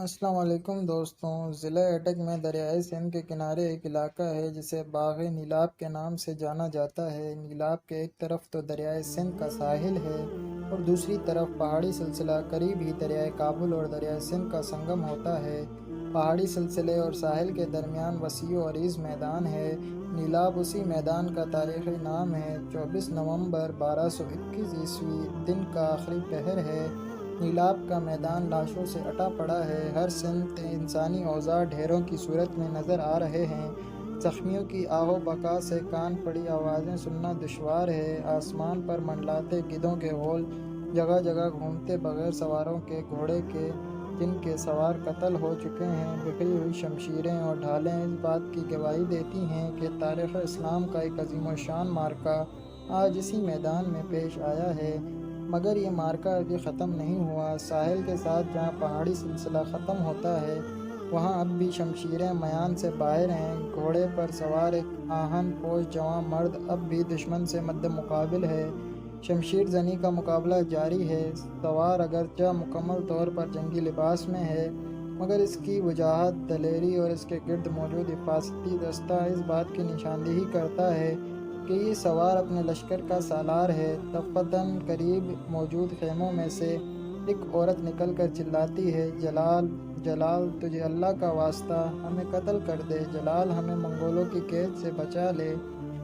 السلام علیکم دوستوں، ضلع اٹک میں دریائے سندھ کے کنارے ایک علاقہ ہے جسے باغ نیلاب کے نام سے جانا جاتا ہے۔ نیلاب کے ایک طرف تو دریائے سندھ کا ساحل ہے اور دوسری طرف پہاڑی سلسلہ، قریب ہی دریائے کابل اور دریائے سندھ کا سنگم ہوتا ہے۔ پہاڑی سلسلے اور ساحل کے درمیان وسیع و عریض میدان ہے۔ نیلاب اسی میدان کا تاریخی نام ہے۔ 24 نومبر 1221 دن کا آخری پہر ہے۔ نیلاب کا میدان لاشوں سے اٹا پڑا ہے۔ ہر سمت انسانی اوزار ڈھیروں کی صورت میں نظر آ رہے ہیں۔ زخمیوں کی آہ و بکا سے کان پڑی آوازیں سننا دشوار ہے۔ آسمان پر منڈلاتے گدھوں کے ہول، جگہ جگہ گھومتے بغیر سواروں کے گھوڑے کے جن کے سوار قتل ہو چکے ہیں۔ بکھری ہوئی شمشیریں اور ڈھالیں اس بات کی گواہی دیتی ہیں کہ تاریخ اسلام کا ایک عظیم الشان معرکہ آج اسی میدان میں پیش آیا ہے۔ مگر یہ معرکہ ابھی ختم نہیں ہوا۔ ساحل کے ساتھ جہاں پہاڑی سلسلہ ختم ہوتا ہے، وہاں اب بھی شمشیریں میان سے باہر ہیں۔ گھوڑے پر سوار ایک آہن پوش جوان مرد اب بھی دشمن سے مد مقابل ہے۔ شمشیر زنی کا مقابلہ جاری ہے۔ سوار اگرچہ مکمل طور پر جنگی لباس میں ہے، مگر اس کی وجاہت، دلیری اور اس کے گرد موجود حفاظتی دستہ اس بات کی نشاندہی کرتا ہے کہ یہ سوار اپنے لشکر کا سالار ہے۔ دفعتاً قریب موجود خیموں میں سے ایک عورت نکل کر چلاتی ہے، جلال، جلال، تجھے اللہ کا واسطہ ہمیں قتل کر دے، جلال ہمیں منگولوں کی قید سے بچا لے۔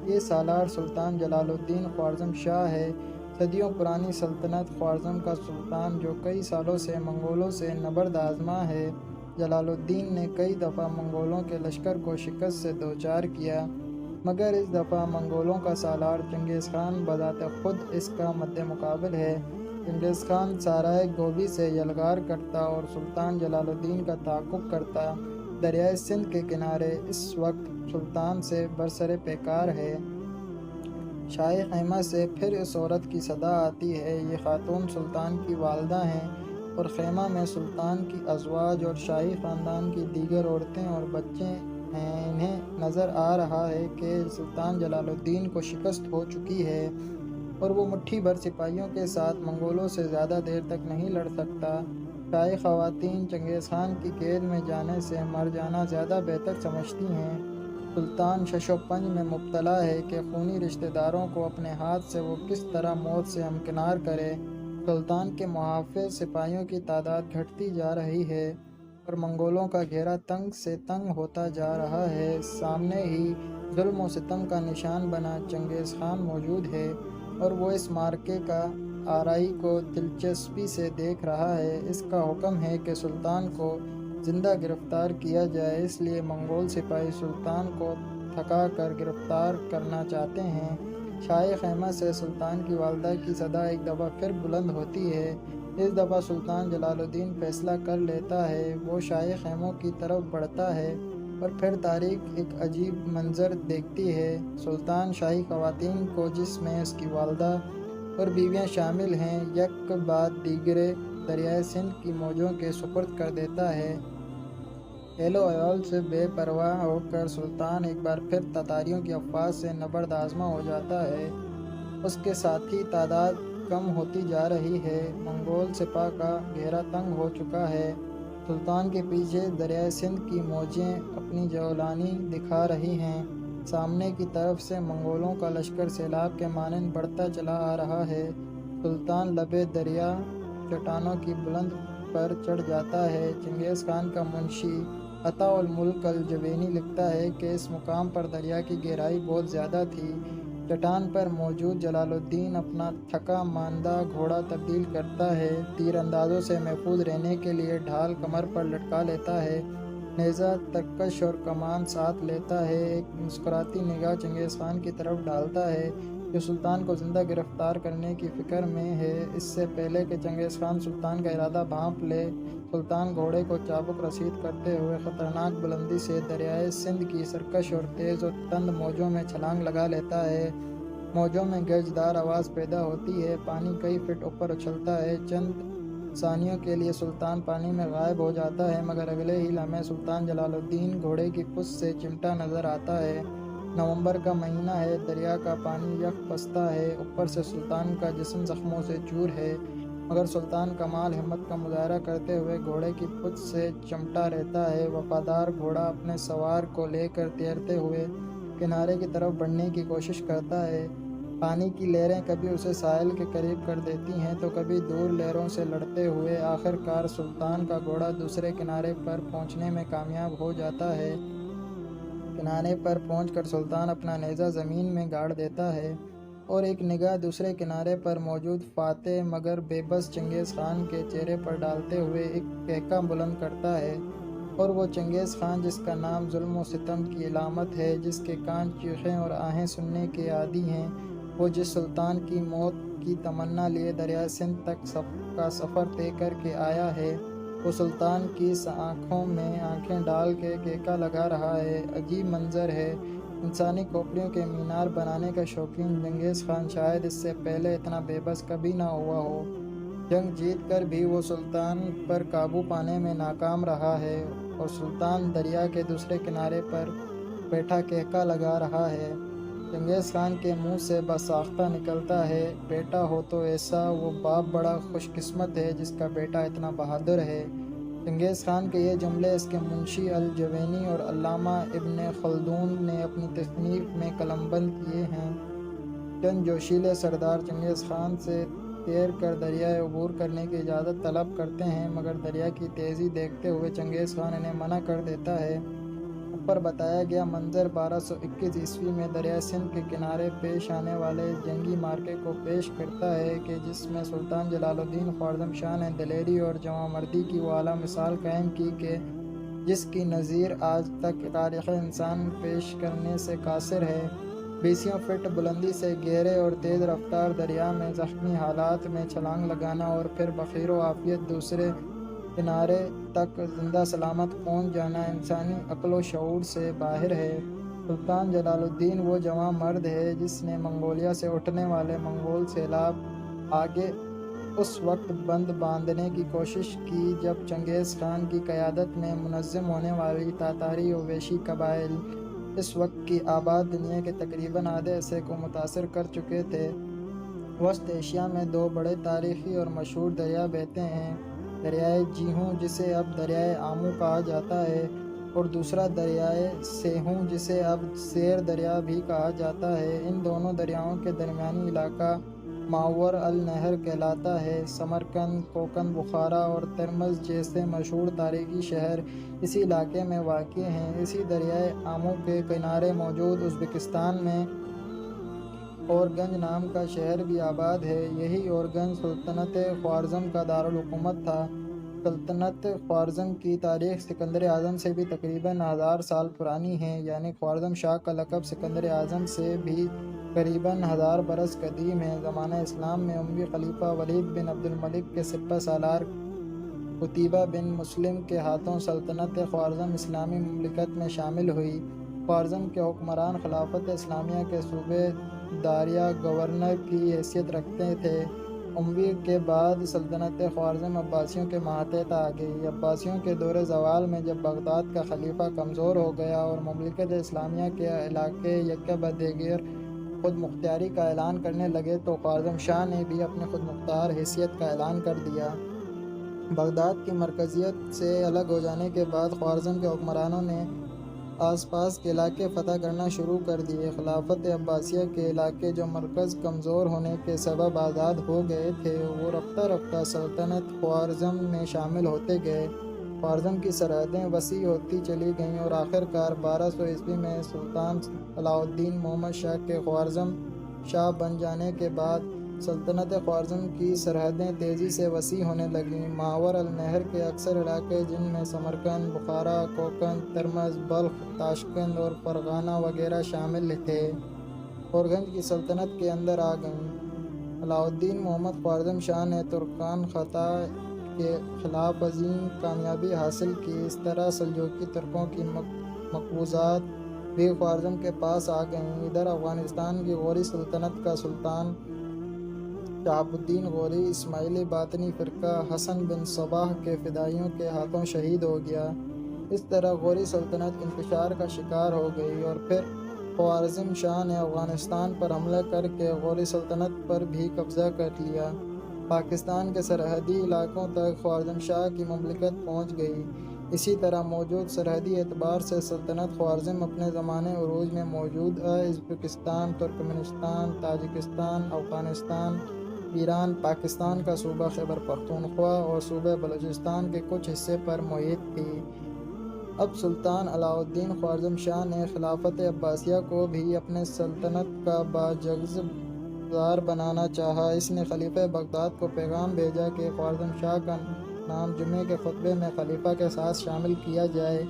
یہ سالار سلطان جلال الدین خوارزم شاہ ہے، صدیوں پرانی سلطنت خوارزم کا سلطان جو کئی سالوں سے منگولوں سے نبرد آزما ہے۔ جلال الدین نے کئی دفعہ منگولوں کے لشکر کو شکست سے دوچار کیا، مگر اس دفعہ منگولوں کا سالار چنگیز خان بذات خود اس کا مد مقابل ہے۔ چنگیز خان سارائے گوبی سے یلغار کرتا اور سلطان جلال الدین کا تعاقب کرتا۔ دریائے سندھ کے کنارے اس وقت سلطان سے برسر پیکار ہے۔ شاہی خیمہ سے پھر اس عورت کی صدا آتی ہے۔ یہ خاتون سلطان کی والدہ ہیں اور خیمہ میں سلطان کی ازواج اور شاہی خاندان کی دیگر عورتیں اور بچے ہیں۔ انہیں نظر آ رہا ہے کہ سلطان جلال الدین کو شکست ہو چکی ہے اور وہ مٹھی بھر سپاہیوں کے ساتھ منگولوں سے زیادہ دیر تک نہیں لڑ سکتا۔ شاہی خواتین چنگیز خان کی قید میں جانے سے مر جانا زیادہ بہتر سمجھتی ہیں۔ سلطان شش و پنج میں مبتلا ہے کہ خونی رشتہ داروں کو اپنے ہاتھ سے وہ کس طرح موت سے ہمکنار کرے۔ سلطان کے محافظ سپاہیوں کی تعداد گھٹتی جا رہی ہے اور منگولوں کا گھیرا تنگ سے تنگ ہوتا جا رہا ہے۔ سامنے ہی ظلم و ستم کا نشان بنا چنگیز خان موجود ہے اور وہ اس معرکے کا آرائی کو دلچسپی سے دیکھ رہا ہے۔ اس کا حکم ہے کہ سلطان کو زندہ گرفتار کیا جائے، اس لیے منگول سپاہی سلطان کو تھکا کر گرفتار کرنا چاہتے ہیں۔ شاہی خیمہ سے سلطان کی والدہ کی صدا ایک دفعہ پھر بلند ہوتی ہے۔ اس دفعہ سلطان جلال الدین فیصلہ کر لیتا ہے۔ وہ شاہی خیموں کی طرف بڑھتا ہے اور پھر تاریخ ایک عجیب منظر دیکھتی ہے۔ سلطان شاہی خواتین کو، جس میں اس کی والدہ اور بیویاں شامل ہیں، یک بعد دیگرے دریائے سندھ کی موجوں کے سپرد کر دیتا ہے۔ اہل و عیال سے بے پرواہ ہو کر سلطان ایک بار پھر تاتاریوں کی افواج سے نبرد آزما ہو جاتا ہے۔ اس کے ساتھی تعداد کم ہوتی جا رہی ہے۔ منگول سپاہ کا گھیرا تنگ ہو چکا ہے۔ سلطان کے پیچھے دریائے سندھ کی موجیں اپنی جولانی دکھا رہی ہیں۔ سامنے کی طرف سے منگولوں کا لشکر سیلاب کے مانند بڑھتا چلا آ رہا ہے۔ سلطان لبے دریا چٹانوں کی بلند پر چڑھ جاتا ہے۔ چنگیز خان کا منشی عطا الملک الجوینی لکھتا ہے کہ اس مقام پر دریا کی گہرائی بہت زیادہ تھی۔ چٹان پر موجود جلال الدین اپنا تھکا ماندہ گھوڑا تبدیل کرتا ہے۔ تیر اندازوں سے محفوظ رہنے کے لیے ڈھال کمر پر لٹکا لیتا ہے، نیزہ، ترکش اور کمان ساتھ لیتا ہے۔ ایک مسکراتی نگاہ چنگیز خان کی طرف ڈالتا ہے جو سلطان کو زندہ گرفتار کرنے کی فکر میں ہے۔ اس سے پہلے کہ چنگیز خان سلطان کا ارادہ بھانپ لے، سلطان گھوڑے کو چابک رسید کرتے ہوئے خطرناک بلندی سے دریائے سندھ کی سرکش اور تیز و تند موجوں میں چھلانگ لگا لیتا ہے۔ موجوں میں گرجدار آواز پیدا ہوتی ہے، پانی کئی فٹ اوپر اچھلتا ہے۔ چند ثانیوں کے لیے سلطان پانی میں غائب ہو جاتا ہے، مگر اگلے ہی لمحے سلطان جلال الدین گھوڑے کی پشت سے چمٹا نظر آتا ہے۔ نومبر کا مہینہ ہے، دریا کا پانی یک بستا ہے، اوپر سے سلطان کا جسم زخموں سے چور ہے۔ مگر سلطان کمال ہمت کا مظاہرہ کرتے ہوئے گھوڑے کی پچھ سے چمٹا رہتا ہے۔ وفادار گھوڑا اپنے سوار کو لے کر تیرتے ہوئے کنارے کی طرف بڑھنے کی کوشش کرتا ہے۔ پانی کی لہریں کبھی اسے ساحل کے قریب کر دیتی ہیں تو کبھی دور لہروں سے لڑتے ہوئے آخر کار سلطان کا گھوڑا دوسرے کنارے پر پہنچنے میں کامیاب ہو جاتا ہے۔ کنارے پر پہنچ کر سلطان اپنا نیزہ زمین میں گاڑ دیتا ہے اور ایک نگاہ دوسرے کنارے پر موجود فاتح مگر بے بس چنگیز خان کے چہرے پر ڈالتے ہوئے ایک کہکا بلند کرتا ہے، اور وہ چنگیز خان جس کا نام ظلم و ستم کی علامت ہے، جس کے کان چیخیں اور آہیں سننے کے عادی ہیں، وہ جس سلطان کی موت کی تمنا لیے دریائے سندھ تک کا سفر طے کر کے آیا ہے، وہ سلطان کی آنکھوں میں آنکھیں ڈال کے کہکا لگا رہا ہے۔ عجیب منظر ہے۔ انسانی کھوپڑیوں کے مینار بنانے کا شوقین چنگیز خان شاید اس سے پہلے اتنا بے بس کبھی نہ ہوا ہو۔ جنگ جیت کر بھی وہ سلطان پر قابو پانے میں ناکام رہا ہے، اور سلطان دریا کے دوسرے کنارے پر بیٹھا کہکا لگا رہا ہے۔ چنگیز خان کے منہ سے بساختہ نکلتا ہے، بیٹا ہو تو ایسا، وہ باپ بڑا خوش قسمت ہے جس کا بیٹا اتنا بہادر ہے۔ چنگیز خان کے یہ جملے اس کے منشی الجوینی اور علامہ ابن خلدون نے اپنی تصنیف میں قلم بند کیے ہیں۔ چند جوشیلے سردار چنگیز خان سے تیر کر دریائے عبور کرنے کی اجازت طلب کرتے ہیں، مگر دریا کی تیزی دیکھتے ہوئے چنگیز خان انہیں منع کر دیتا ہے۔ اوپر بتایا گیا منظر 1221 عیسوی میں دریائے سندھ کے کنارے پیش آنے والے جنگی معرکے کو پیش کرتا ہے کہ جس میں سلطان جلال الدین خوارزم شاہ نے دلیری اور جواں مردی کی وہ اعلیٰ مثال قائم کی کہ جس کی نظیر آج تک تاریخ انسان پیش کرنے سے قاصر ہے۔ 20 فٹ بلندی سے گہرے اور تیز رفتار دریا میں زخمی حالات میں چھلانگ لگانا اور پھر بخیر و عافیت دوسرے کنارے تک زندہ سلامت پہنچ جانا انسانی عقل و شعور سے باہر ہے۔ سلطان جلال الدین وہ جواں مرد ہے جس نے منگولیا سے اٹھنے والے منگول سیلاب آگے اس وقت بند باندھنے کی کوشش کی جب چنگیز خان کی قیادت میں منظم ہونے والی تاتاری و ویشی قبائل اس وقت کی آباد دنیا کے تقریباً آدھے حصے کو متاثر کر چکے تھے۔ وسط ایشیا میں دو بڑے تاریخی اور مشہور دریا بہتے ہیں، دریائے جیہوں جسے اب دریائے آمو کہا جاتا ہے، اور دوسرا دریائے سیہوں جسے اب سیر دریا بھی کہا جاتا ہے۔ ان دونوں دریاؤں کے درمیانی علاقہ ماور النہر کہلاتا ہے۔ سمرقند، کوکند، بخارا اور ترمز جیسے مشہور تاریخی شہر اسی علاقے میں واقع ہیں۔ اسی دریائے آمو کے کنارے موجود ازبکستان میں اورگنج نام کا شہر بھی آباد ہے۔ یہی اورگنج سلطنت خوارزم کا دارالحکومت تھا۔ سلطنت خوارزم کی تاریخ سکندر اعظم سے بھی تقریباً 1000 سال پرانی ہے، یعنی خوارزم شاہ کا لقب سکندر اعظم سے بھی قریباً 1000 برس قدیم ہے۔ زمانہ اسلام میں اموی خلیفہ ولید بن عبد الملک کے سپہ سالار قتیبہ بن مسلم کے ہاتھوں سلطنت خوارزم اسلامی مملکت میں شامل ہوئی۔ خوارزم کے حکمران خلافت اسلامیہ کے صوبے داریا گورنر کی حیثیت رکھتے تھے۔ اموی کے بعد سلطنت خوارزم عباسیوں کے ماتحت آ گئی۔ عباسیوں کے دور زوال میں جب بغداد کا خلیفہ کمزور ہو گیا اور مملکت اسلامیہ کے علاقے یکے بعد دیگر خود مختاری کا اعلان کرنے لگے تو خوارزم شاہ نے بھی اپنی خود مختار حیثیت کا اعلان کر دیا۔ بغداد کی مرکزیت سے الگ ہو جانے کے بعد خوارزم کے حکمرانوں نے آس پاس کے علاقے فتح کرنا شروع کر دیے۔ خلافت عباسیہ کے علاقے جو مرکز کمزور ہونے کے سبب آزاد ہو گئے تھے وہ رفتہ رفتہ سلطنت خوارزم میں شامل ہوتے گئے۔ خوارزم کی سرحدیں وسیع ہوتی چلی گئیں اور آخر کار 1200 عیسوی میں سلطان علاء الدین محمد شاہ کے خوارزم شاہ بن جانے کے بعد سلطنت خوارزم کی سرحدیں تیزی سے وسیع ہونے لگیں۔ ماور النہر کے اکثر علاقے جن میں سمرقند، بخارا، کوکند، ترمز، بلخ، تاشقند اور فرغانہ وغیرہ شامل تھے، اورگنج کی سلطنت کے اندر آ گئیں۔ علاء الدین محمد خوارزم شاہ نے ترکان خطہ کے خلاف عظیم کامیابی حاصل کی۔ اس طرح سلجوقی ترکوں کی مقبوضات بھی خوارزم کے پاس آ گئیں۔ ادھر افغانستان کی غوری سلطنت کا سلطان شہاب الدین غوری اسماعیلی باطنی فرقہ حسن بن صباح کے فدائیوں کے ہاتھوں شہید ہو گیا۔ اس طرح غوری سلطنت انتشار کا شکار ہو گئی اور پھر خوارزم شاہ نے افغانستان پر حملہ کر کے غوری سلطنت پر بھی قبضہ کر لیا۔ پاکستان کے سرحدی علاقوں تک خوارزم شاہ کی مملکت پہنچ گئی۔ اسی طرح موجود سرحدی اعتبار سے سلطنت خوارزم اپنے زمانِ عروج میں موجودہ Uzbekistan, Turkmenistan, Tajikistan, Afghanistan, Iran, Pakistan کا صوبہ خیبر پختونخوا اور صوبہ بلوچستان کے کچھ حصے پر محیط تھی۔ اب سلطان علاء الدین خوارزم شاہ نے خلافت عباسیہ کو بھی اپنے سلطنت کا باجزو دار بنانا چاہا۔ اس نے خلیفہ بغداد کو پیغام بھیجا کہ خوارزم شاہ کا نام جمعے کے خطبے میں خلیفہ کے ساتھ شامل کیا جائے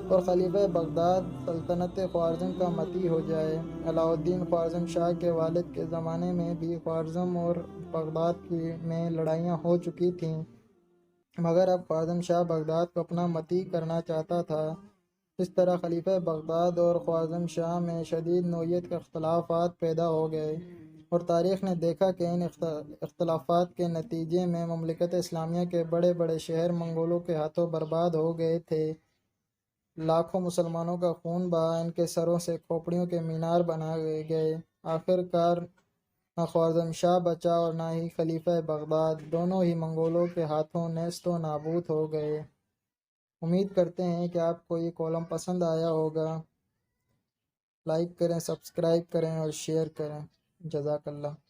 اور خلیفہ بغداد سلطنت خوارزم کا مطیع ہو جائے۔ علاء الدین خوارزم شاہ کے والد کے زمانے میں بھی خوارزم اور بغداد میں لڑائیاں ہو چکی تھیں، مگر اب خوارزم شاہ بغداد کو اپنا مطیع کرنا چاہتا تھا۔ اس طرح خلیفہ بغداد اور خوارزم شاہ میں شدید نوعیت کے اختلافات پیدا ہو گئے، اور تاریخ نے دیکھا کہ ان اختلافات کے نتیجے میں مملکت اسلامیہ کے بڑے بڑے شہر منگولوں کے ہاتھوں برباد ہو گئے تھے۔ لاکھوں مسلمانوں کا خون بہا، ان کے سروں سے کھوپڑیوں کے مینار بنائے گئے۔ آخر کار نہ خوارزم شاہ بچا اور نہ ہی خلیفہ بغداد، دونوں ہی منگولوں کے ہاتھوں نیست و نابود ہو گئے۔ امید کرتے ہیں کہ آپ کو یہ کالم پسند آیا ہوگا۔ لائک کریں، سبسکرائب کریں اور شیئر کریں۔ جزاک اللہ۔